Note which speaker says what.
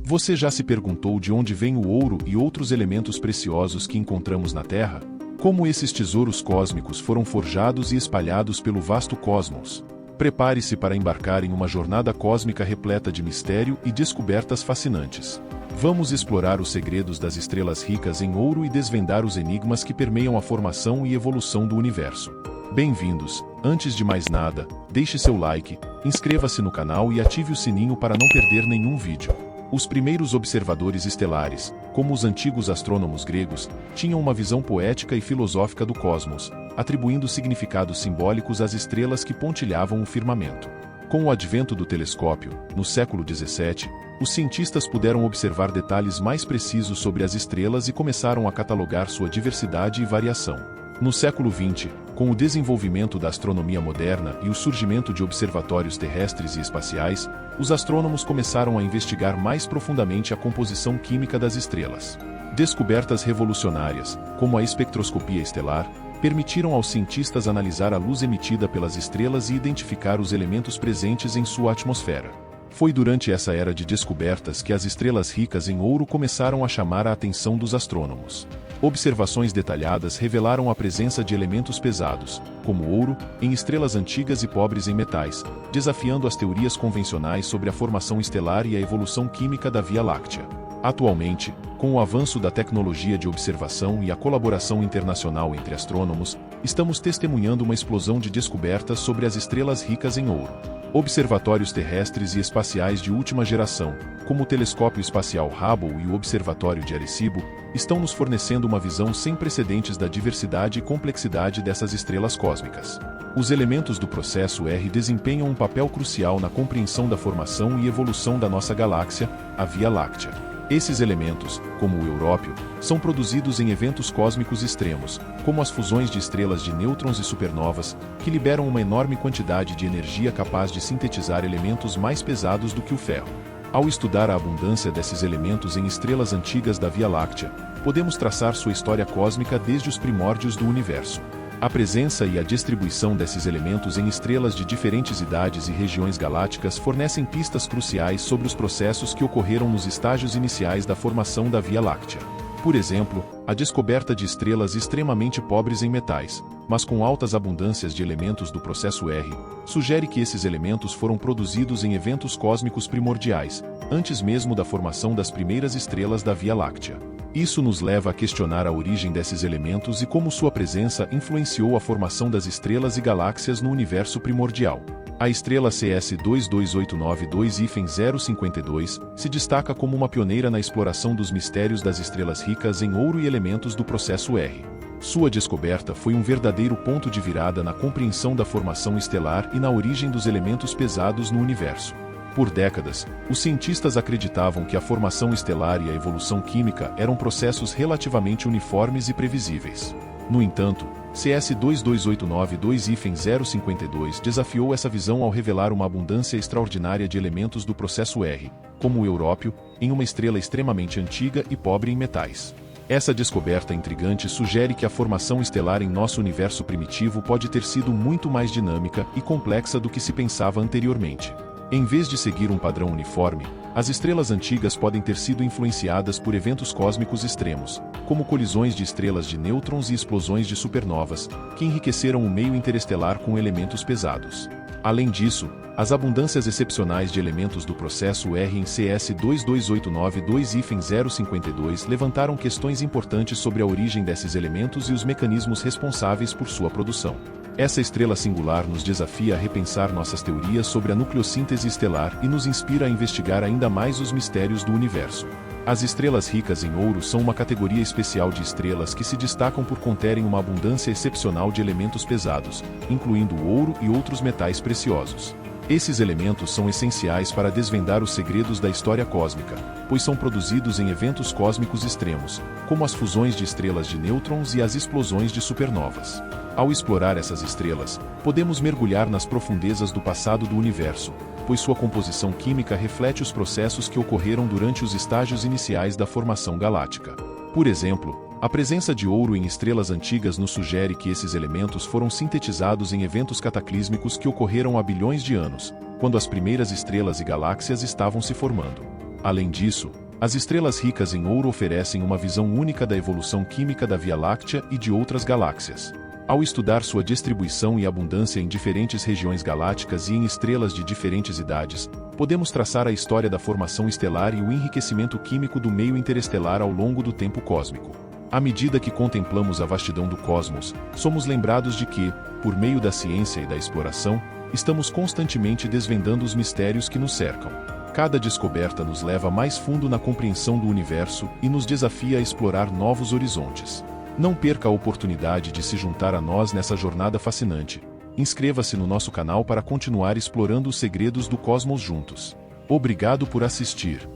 Speaker 1: Você já se perguntou de onde vem o ouro e outros elementos preciosos que encontramos na Terra? Como esses tesouros cósmicos foram forjados e espalhados pelo vasto cosmos? Prepare-se para embarcar em uma jornada cósmica repleta de mistério e descobertas fascinantes. Vamos explorar os segredos das estrelas ricas em ouro e desvendar os enigmas que permeiam a formação e evolução do universo. Bem-vindos! Antes de mais nada, deixe seu like, inscreva-se no canal e ative o sininho para não perder nenhum vídeo. Os primeiros observadores estelares, como os antigos astrônomos gregos, tinham uma visão poética e filosófica do cosmos, atribuindo significados simbólicos às estrelas que pontilhavam o firmamento. Com o advento do telescópio, no século XVII, os cientistas puderam observar detalhes mais precisos sobre as estrelas e começaram a catalogar sua diversidade e variação. No século XX, com o desenvolvimento da astronomia moderna e o surgimento de observatórios terrestres e espaciais, os astrônomos começaram a investigar mais profundamente a composição química das estrelas. Descobertas revolucionárias, como a espectroscopia estelar, permitiram aos cientistas analisar a luz emitida pelas estrelas e identificar os elementos presentes em sua atmosfera. Foi durante essa era de descobertas que as estrelas ricas em ouro começaram a chamar a atenção dos astrônomos. Observações detalhadas revelaram a presença de elementos pesados, como ouro, em estrelas antigas e pobres em metais, desafiando as teorias convencionais sobre a formação estelar e a evolução química da Via Láctea. Atualmente, com o avanço da tecnologia de observação e a colaboração internacional entre astrônomos, estamos testemunhando uma explosão de descobertas sobre as estrelas ricas em ouro. Observatórios terrestres e espaciais de última geração, como o Telescópio Espacial Hubble e o Observatório de Arecibo, estão nos fornecendo uma visão sem precedentes da diversidade e complexidade dessas estrelas cósmicas. Os elementos do processo R desempenham um papel crucial na compreensão da formação e evolução da nossa galáxia, a Via Láctea. Esses elementos, como o európio, são produzidos em eventos cósmicos extremos, como as fusões de estrelas de nêutrons e supernovas, que liberam uma enorme quantidade de energia capaz de sintetizar elementos mais pesados do que o ferro. Ao estudar a abundância desses elementos em estrelas antigas da Via Láctea, podemos traçar sua história cósmica desde os primórdios do universo. A presença e a distribuição desses elementos em estrelas de diferentes idades e regiões galácticas fornecem pistas cruciais sobre os processos que ocorreram nos estágios iniciais da formação da Via Láctea. Por exemplo, a descoberta de estrelas extremamente pobres em metais, mas com altas abundâncias de elementos do processo R, sugere que esses elementos foram produzidos em eventos cósmicos primordiais, antes mesmo da formação das primeiras estrelas da Via Láctea. Isso nos leva a questionar a origem desses elementos e como sua presença influenciou a formação das estrelas e galáxias no universo primordial. A estrela CS22892-052 se destaca como uma pioneira na exploração dos mistérios das estrelas ricas em ouro e elementos do processo R. Sua descoberta foi um verdadeiro ponto de virada na compreensão da formação estelar e na origem dos elementos pesados no universo. Por décadas, os cientistas acreditavam que a formação estelar e a evolução química eram processos relativamente uniformes e previsíveis. No entanto, CS22892-052 desafiou essa visão ao revelar uma abundância extraordinária de elementos do processo R, como o európio, em uma estrela extremamente antiga e pobre em metais. Essa descoberta intrigante sugere que a formação estelar em nosso universo primitivo pode ter sido muito mais dinâmica e complexa do que se pensava anteriormente. Em vez de seguir um padrão uniforme, as estrelas antigas podem ter sido influenciadas por eventos cósmicos extremos, como colisões de estrelas de nêutrons e explosões de supernovas, que enriqueceram o meio interestelar com elementos pesados. Além disso, as abundâncias excepcionais de elementos do processo R em CS22892-052 levantaram questões importantes sobre a origem desses elementos e os mecanismos responsáveis por sua produção. Essa estrela singular nos desafia a repensar nossas teorias sobre a nucleossíntese estelar e nos inspira a investigar ainda mais os mistérios do universo. As estrelas ricas em ouro são uma categoria especial de estrelas que se destacam por conterem uma abundância excepcional de elementos pesados, incluindo o ouro e outros metais preciosos. Esses elementos são essenciais para desvendar os segredos da história cósmica, pois são produzidos em eventos cósmicos extremos, como as fusões de estrelas de nêutrons e as explosões de supernovas. Ao explorar essas estrelas, podemos mergulhar nas profundezas do passado do universo, pois sua composição química reflete os processos que ocorreram durante os estágios iniciais da formação galáctica. Por exemplo, a presença de ouro em estrelas antigas nos sugere que esses elementos foram sintetizados em eventos cataclísmicos que ocorreram há bilhões de anos, quando as primeiras estrelas e galáxias estavam se formando. Além disso, as estrelas ricas em ouro oferecem uma visão única da evolução química da Via Láctea e de outras galáxias. Ao estudar sua distribuição e abundância em diferentes regiões galácticas e em estrelas de diferentes idades, podemos traçar a história da formação estelar e o enriquecimento químico do meio interestelar ao longo do tempo cósmico. À medida que contemplamos a vastidão do cosmos, somos lembrados de que, por meio da ciência e da exploração, estamos constantemente desvendando os mistérios que nos cercam. Cada descoberta nos leva mais fundo na compreensão do universo e nos desafia a explorar novos horizontes. Não perca a oportunidade de se juntar a nós nessa jornada fascinante. Inscreva-se no nosso canal para continuar explorando os segredos do cosmos juntos. Obrigado por assistir.